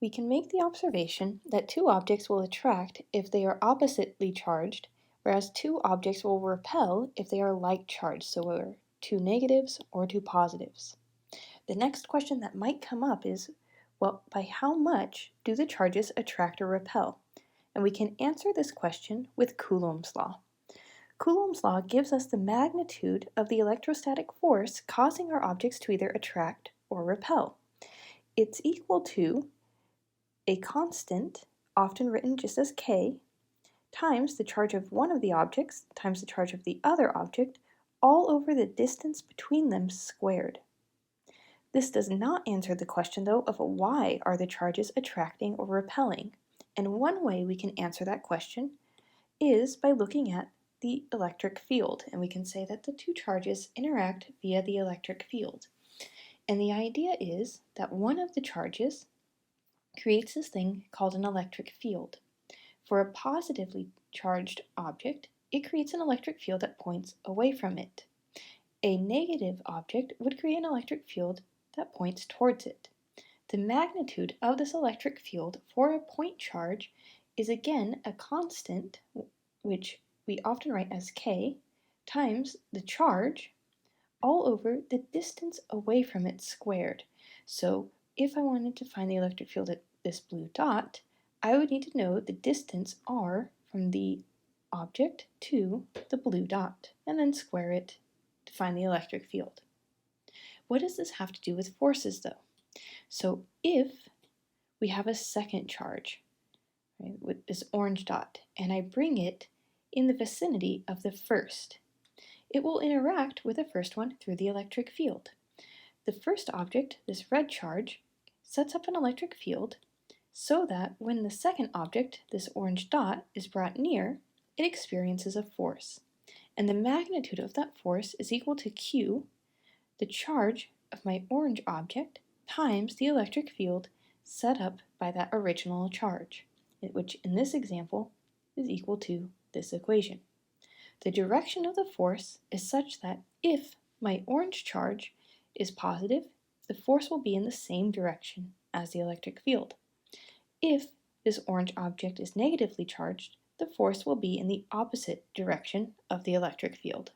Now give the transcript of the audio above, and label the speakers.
Speaker 1: We can make the observation that two objects will attract if they are oppositely charged, whereas two objects will repel if they are like charged, so two negatives or two positives. The next question that might come up is, well, by how much do the charges attract or repel? And we can answer this question with Coulomb's law. Coulomb's law gives us the magnitude of the electrostatic force causing our objects to either attract or repel. It's equal to a constant, often written just as k, times the charge of one of the objects times the charge of the other object, all over the distance between them squared. This does not answer the question, though, of why are the charges attracting or repelling. And one way we can answer that question is by looking at the electric field. And we can say that the two charges interact via the electric field. And the idea is that one of the charges creates this thing called an electric field. For a positively charged object, it creates an electric field that points away from it. A negative object would create an electric field that points towards it. The magnitude of this electric field for a point charge is again a constant, which we often write as k, times the charge all over the distance away from it squared. So if I wanted to find the electric field at this blue dot, I would need to know the distance r from the object to the blue dot, and then square it to find the electric field. What does this have to do with forces, though? So if we have a second charge, right, with this orange dot, and I bring it in the vicinity of the first, it will interact with the first one through the electric field. The first object, this red charge, sets up an electric field so that when the second object, this orange dot, is brought near, it experiences a force. And the magnitude of that force is equal to Q, the charge of my orange object, times the electric field set up by that original charge, which in this example is equal to this equation. The direction of the force is such that if my orange charge is positive, the force will be in the same direction as the electric field. If this orange object is negatively charged, the force will be in the opposite direction of the electric field.